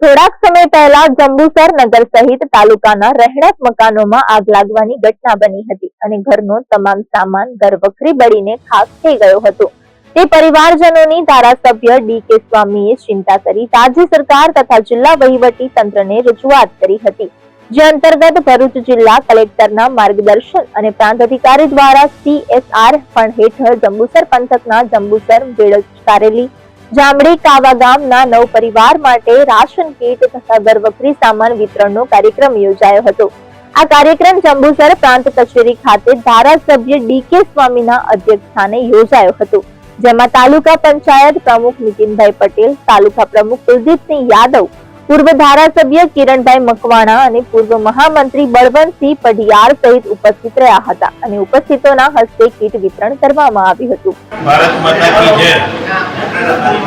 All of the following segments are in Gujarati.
થોડાક સમય પહેલા જંબુસર નગર સહિત તાલુકાના રહેણાંક મકાનોમાં આગ લાગવાની ઘટના બની હતી અને ઘરનો તમામ સામાન ઘરવખરી બળીને ખાખ થઈ ગયો હતો। તે પરિવારજનોની ધારાસભ્ય ડી.કે. સ્વામીએ ચિંતા કરી રાજ્ય સરકાર તથા જિલ્લા વહીવટી તંત્રને રજૂઆત કરી હતી, જે અંતર્ગત ભરૂચ જિલ્લા કલેક્ટરના માર્ગદર્શન અને પ્રાંત અધિકારી દ્વારા CSR ફંડ હેઠળ જંબુસર પંથકના જંબુસર, બેડજ, કારેલી, જામડી, કાવા ગામના 9 પરિવાર માટે રાશન કીટ તથા ઘરવખરી સામાન વિતરણનો કાર્યક્રમ યોજાયો હતો। આ કાર્યક્રમ જંબુસર પ્રાંત કચેરી ખાતે ધારાસભ્ય ડી.કે. સ્વામીના અધ્યક્ષસ્થાને યોજાયો હતો, જેમાં તાલુકા પંચાયત પ્રમુખ નીતિનભાઈ પટેલ, તાલુકા પ્રમુખ કુલદીપસિંહ યાદવ, પૂર્વ ધારાસભ્ય કિરણભાઈ મકવાણા અને પૂર્વ મહામંત્રી બળવંતસિંહ પઢિયાર સહિત ઉપસ્થિત રહ્યા હતા અને ઉપસ્થિતોના હસ્તે કીટ વિતરણ કરવામાં આવ્યું હતું। ભારત માતા કી જય।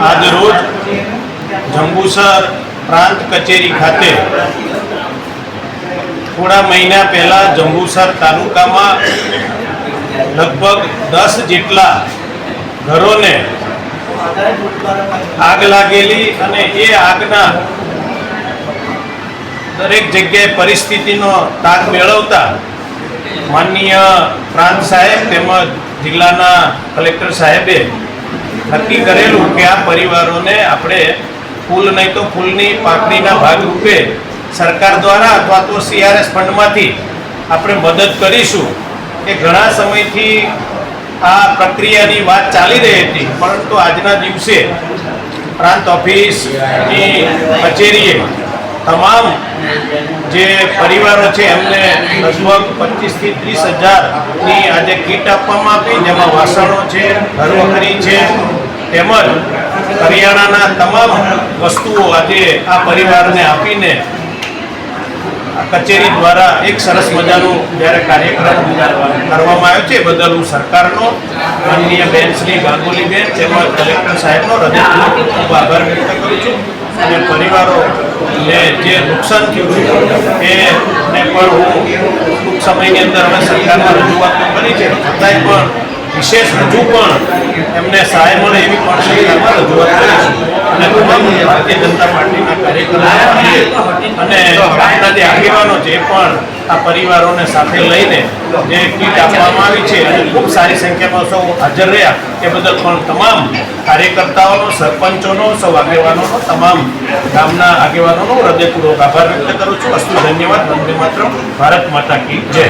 આજ રોજ જંબુસર પ્રાંત કચેરી ખાતે થોડા મહિના પહેલા જંબુસર તાલુકામાં લગભગ 10 જેટલા ઘરોને આગ લાગેલી અને એ આગના દરેક જગ્યાએ પરિસ્થિતિનો તાગ મેળવતા માનનીય પ્રાંત સાહેબ તેમજ જિલ્લાના કલેક્ટર સાહેબે નક્કી કરેલું કે આ પરિવારોને આપણે ફૂલ નહીં તો ફૂલની પાંખડીના ભાગરૂપે સરકાર દ્વારા અથવા તો CRS ફંડમાંથી આપણે મદદ કરીશું। કે ઘણા સમયથી આ પ્રક્રિયાની વાત ચાલી રહી હતી, પરંતુ આજના દિવસે પ્રાંત ઓફિસની કચેરીએ તમામ જે પરિવારો છે એમને લગભગ 25 થી 30 હજારની આજે કીટ આપવામાં આવી, જેમાં વાસણો છે, ઘરવખરી છે તેમજ કરિયાણાના તમામ વસ્તુઓ આજે આ પરિવારને આપીને કચેરી દ્વારા એક સરસ મજાનું જ્યારે કાર્યક્રમ કરવામાં આવ્યો છે, બદલ હું સરકારનો, માનનીય બેન શ્રી ગાંગુલીબેન તેમજ કલેક્ટર સાહેબનો હૃદયપૂર્વક ખૂબ આભાર વ્યક્ત કરું છું અને પરિવારોને જે નુકસાન થયું છે એને પણ હું ટૂંક સમયની અંદર હવે સરકારમાં રજૂઆત કરી છે, છતાંય પણ વિશેષ હજુ પણ એમને સહાય મળે એવી પણ સરકારમાં રજૂઆત કરીશું અને તમામ ભારતીય જનતા પાર્ટીના કાર્યકરો અને આપણા જે આગેવાનો છે એ પણ આ પરિવારોને સાથે લઈને જે કીટ આપવામાં આવી છે અને ખૂબ સારી સંખ્યામાં સૌ હાજર રહ્યા એ બદલ પણ તમામ કાર્યકર્તાઓનો, સરપંચોનો, સૌ આગેવાનોનો, તમામ ગામના આગેવાનોનો હૃદયપૂર્વક આભાર વ્યક્ત કરું છું। અસ્તુ, ધન્યવાદ, વંદે માતરમ, ભારત માતા કી જય।